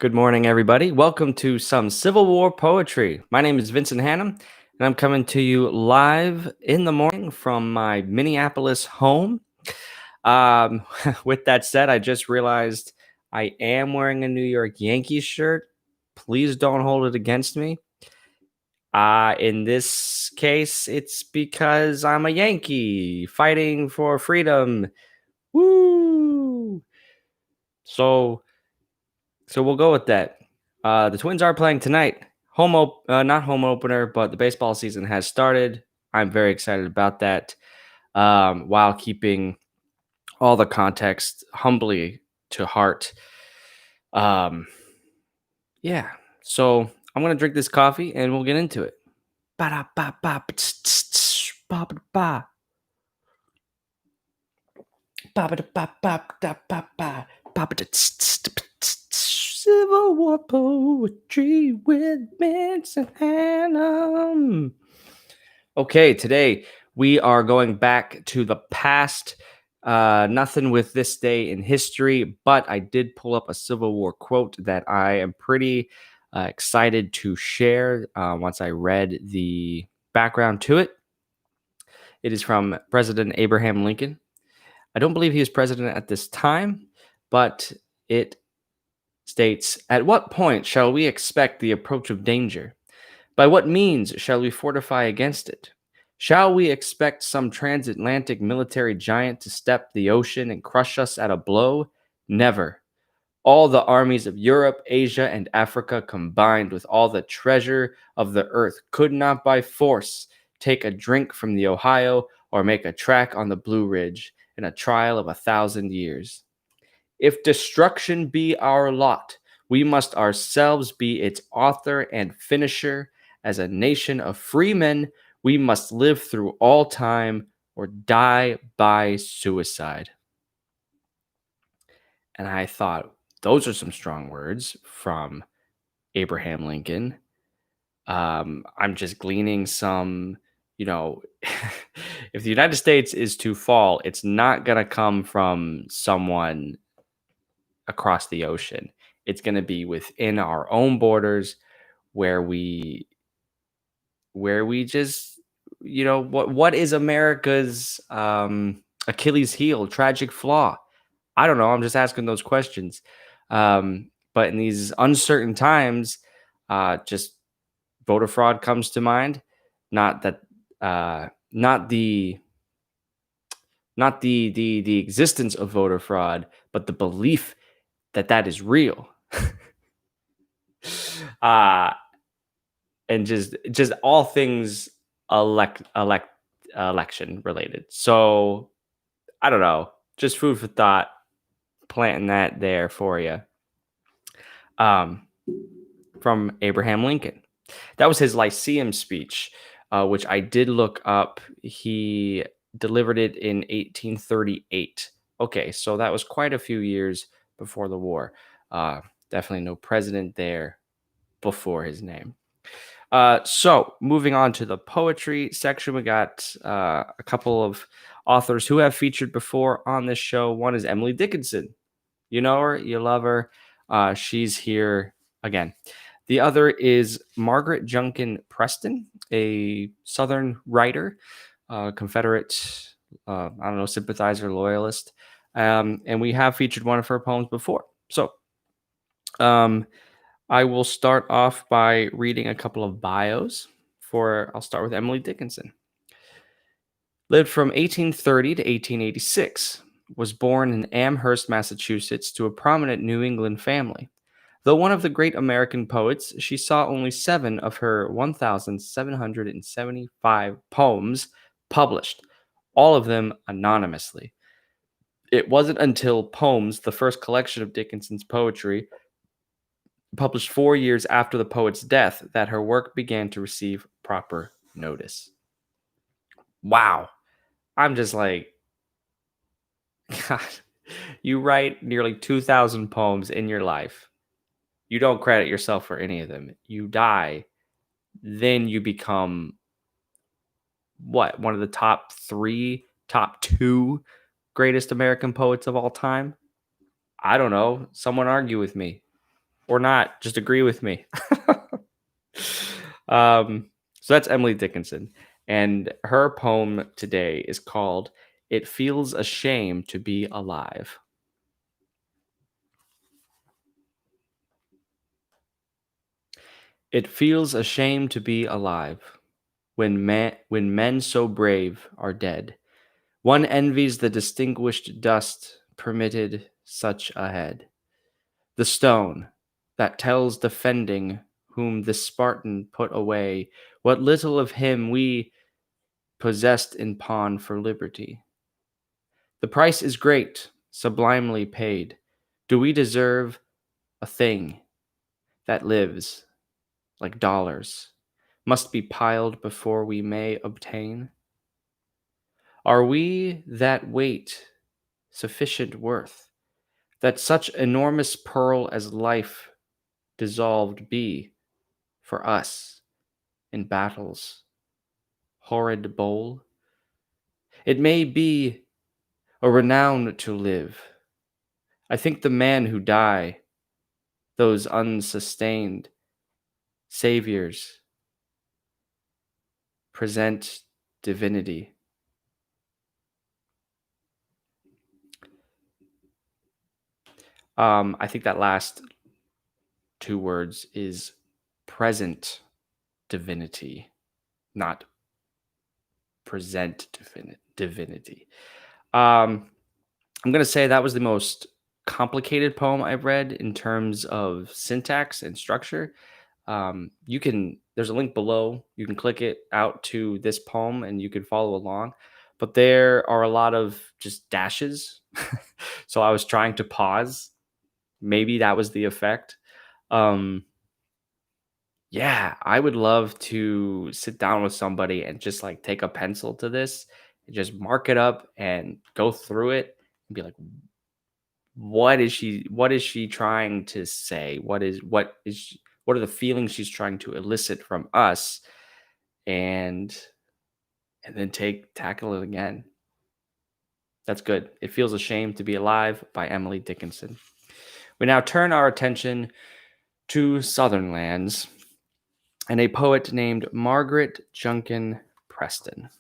Good morning, everybody. Welcome to some Civil War poetry. My name is Vincent Hannum, and I'm coming to you live in the morning from my Minneapolis home. With that said, I just realized I am wearing a New York Yankees shirt. Please don't hold it against me. In this case, it's because I'm a Yankee fighting for freedom. Woo! So we'll go with that. The Twins are playing tonight. Not home opener, but the baseball season has started. I'm very excited about that. While keeping all the context humbly to heart. Yeah. So I'm gonna drink this coffee and we'll get into it. Ba-da-ba-ba-ba-tss-tss-ba-ba-da-ba. Ba-ba-da-ba-ba-da-ba-ba. Ba-ba-da-tss-tss-tss-tss. Civil War poetry with Vincent Hannum. Okay, today we are going back to the past. Nothing with this day in history, but I did pull up a Civil War quote that I am pretty excited to share once I read the background to it. It is from President Abraham Lincoln. I don't believe he was president at this time, but it states, "At what point shall we expect the approach of danger? By what means shall we fortify against it? Shall we expect some transatlantic military giant to step the ocean and crush us at a blow? Never. All the armies of Europe, Asia, and Africa combined with all the treasure of the earth could not by force take a drink from the Ohio or make a track on the Blue Ridge in a trial of 1,000 years. If destruction be our lot, we must ourselves be its author and finisher. As a nation of free men, we must live through all time or die by suicide." And I thought, those are some strong words from Abraham Lincoln. I'm just gleaning some, if the United States is to fall, it's not going to come from someone across the ocean. It's going to be within our own borders where we just, what is America's Achilles heel, tragic flaw? I don't know. I'm just asking those questions. But in these uncertain times, just voter fraud comes to mind. Not that, not the existence of voter fraud, but the belief that that is real. uh, and just all things election related. So I don't know. Just food for thought. Planting that there for you. From Abraham Lincoln. That was his Lyceum speech, which I did look up. He delivered it in 1838. Okay, so that was quite a few years before the war. Definitely no president there before his name. So moving on to the poetry section, we got a couple of authors who have featured before on this show. One is Emily Dickinson. You know her, you love her. She's here again. The other is Margaret Preston, a Southern writer, Confederate, sympathizer, loyalist. And we have featured one of her poems before. So I will start off by reading a couple of bios. I'll start with Emily Dickinson. Lived from 1830 to 1886. Was born in Amherst, Massachusetts, to a prominent New England family. Though one of the great American poets, she saw only 7 of her 1,775 poems published, all of them anonymously. It wasn't until Poems, the first collection of Dickinson's poetry, published 4 years after the poet's death, that her work began to receive proper notice. Wow. I'm just like, God, you write nearly 2,000 poems in your life. You don't credit yourself for any of them. You die, then you become one of the top 2 greatest American poets of all time? I don't know. Someone argue with me. or not. Just agree with me. So that's Emily Dickinson. And her poem today is called It Feels a Shame to Be Alive. It feels a shame to be alive when men so brave are dead. One envies the distinguished dust permitted such a head. The stone that tells defending whom the Spartan put away what little of him we possessed in pawn for liberty. The price is great, sublimely paid. Do we deserve a thing that lives like dollars, must be piled before we may obtain? Are we that weight sufficient worth, that such enormous pearl as life dissolved be for us in battle's horrid bowl? It may be a renown to live. I think the man who die, those unsustained saviors, present divinity. I think that last two words is present divinity, not present divinity. I'm going to say that was the most complicated poem I've read in terms of syntax and structure. There's a link below. You can click it out to this poem and you can follow along. But there are a lot of just dashes. So I was trying to pause. Maybe that was the effect. Yeah, I would love to sit down with somebody and just like take a pencil to this and just mark it up and go through it and be like, what is she trying to say? What are the feelings she's trying to elicit from us? And then tackle it again. That's good. It Feels a Shame to Be Alive by Emily Dickinson. We now turn our attention to Southern lands and a poet named Margaret Preston.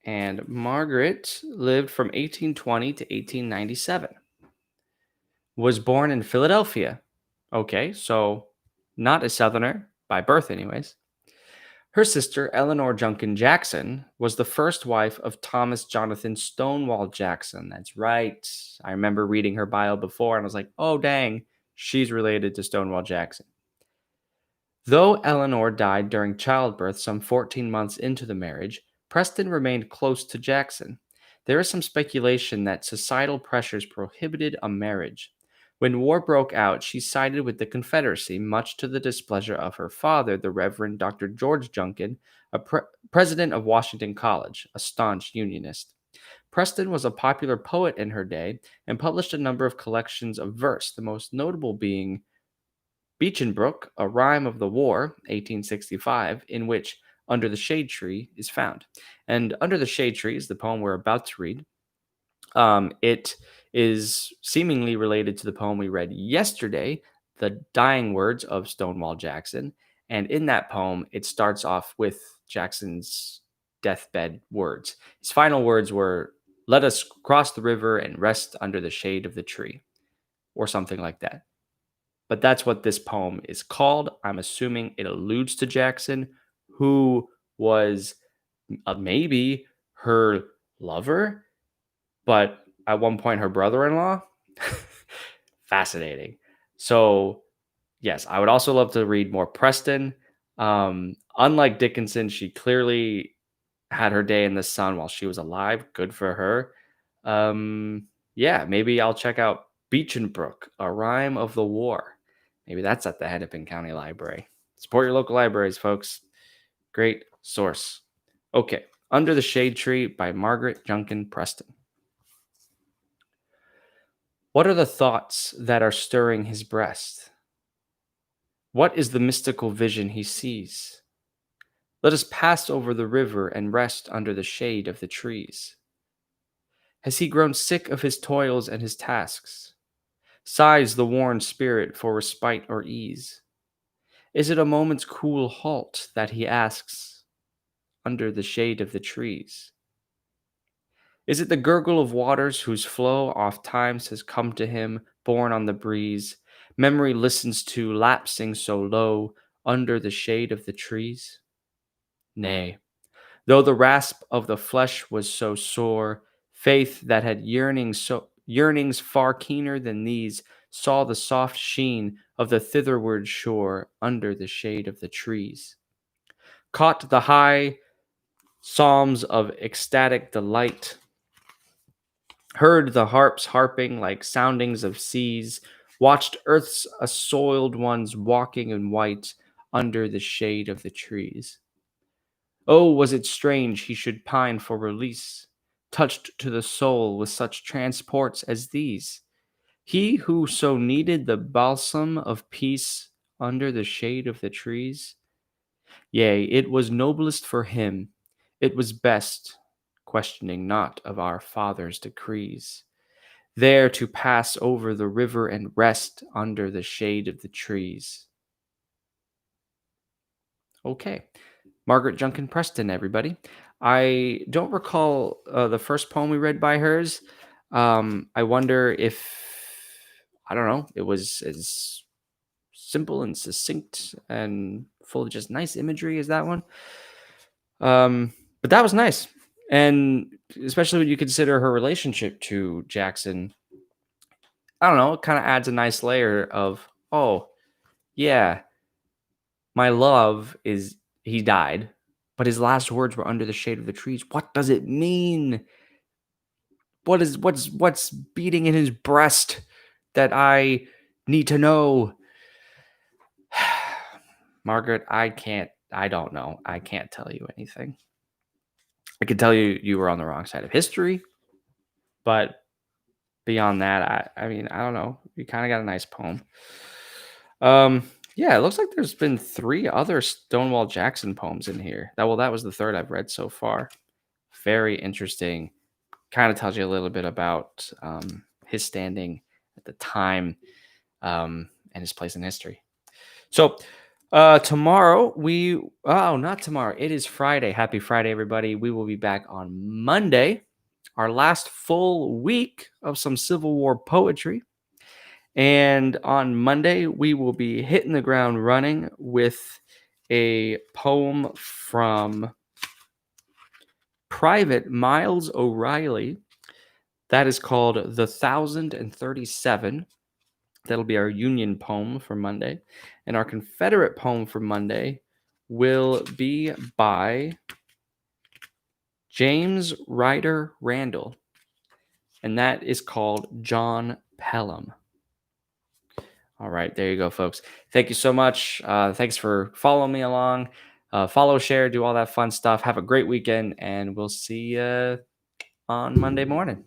And Margaret lived from 1820 to 1897. Was born in Philadelphia. Okay, so not a Southerner, by birth anyways. Her sister, Eleanor Junkin Jackson, was the first wife of Thomas Jonathan Stonewall Jackson. That's right. I remember reading her bio before and I was like, oh, dang, she's related to Stonewall Jackson. Though Eleanor died during childbirth some 14 months into the marriage, Preston remained close to Jackson. There is some speculation that societal pressures prohibited a marriage. When war broke out, she sided with the Confederacy, much to the displeasure of her father, the Reverend Dr. George Junkin, a president of Washington College, a staunch Unionist. Preston was a popular poet in her day and published a number of collections of verse, the most notable being Beechenbrook, A Rhyme of the War, 1865, in which Under the Shade Tree is found. And Under the Shade Tree is the poem we're about to read. It is seemingly related to the poem we read yesterday, The Dying Words of Stonewall Jackson. And in that poem, it starts off with Jackson's deathbed words. His final words were, "Let us cross the river and rest under the shade of the tree," or something like that. But that's what this poem is called. I'm assuming it alludes to Jackson, who was maybe her lover, but at one point her brother-in-law. Fascinating. So, yes, I would also love to read more Preston. Unlike Dickinson, she clearly had her day in the sun while she was alive. Good for her. Yeah, maybe I'll check out Beechenbrook, A Rhyme of the War. Maybe that's at the Hennepin County Library. Support your local libraries, folks. Great source. Okay, Under the Shade Tree by Margaret Junkin Preston. What are the thoughts that are stirring his breast? What is the mystical vision he sees? Let us pass over the river and rest under the shade of the trees. Has he grown sick of his toils and his tasks? Sighs the worn spirit for respite or ease? Is it a moment's cool halt that he asks under the shade of the trees? Is it the gurgle of waters whose flow oft times has come to him, borne on the breeze? Memory listens to, lapsing so low under the shade of the trees? Nay, though the rasp of the flesh was so sore, faith that had yearnings far keener than these saw the soft sheen of the thitherward shore under the shade of the trees. Caught the high psalms of ecstatic delight, heard the harps harping like soundings of seas, watched earth's assoiled ones walking in white under the shade of the trees. Oh, was it strange he should pine for release, touched to the soul with such transports as these? He who so needed the balsam of peace under the shade of the trees? Yea, it was noblest for him, it was best, questioning not of our Father's decrees, there to pass over the river and rest under the shade of the trees. Okay. Margaret Junkin Preston, everybody. I don't recall the first poem we read by hers. I wonder if, I don't know, it was as simple and succinct and full of just nice imagery as that one. But that was nice. And especially when you consider her relationship to Jackson, I don't know, it kind of adds a nice layer of, oh, yeah, my love is, he died, but his last words were under the shade of the trees. What does it mean? What's beating in his breast that I need to know? Margaret, I don't know. I can't tell you anything. I can tell you you were on the wrong side of history, but beyond that, I mean, I don't know. You kind of got a nice poem. Yeah, it looks like there's been 3 other Stonewall Jackson poems in here. That was the third I've read so far. Very interesting. Kind of tells you a little bit about his standing at the time and his place in history. So tomorrow not tomorrow. It is Friday. Happy Friday, everybody. We will be back on Monday, our last full week of some Civil War poetry. And on Monday, we will be hitting the ground running with a poem from Private Miles O'Reilly. That is called The 1037. That'll be our Union poem for Monday. And our Confederate poem for Monday will be by James Ryder Randall. And that is called John Pelham. All right, there you go, folks. Thank you so much. Thanks for following me along. Follow, share, do all that fun stuff. Have a great weekend, and we'll see you on Monday morning.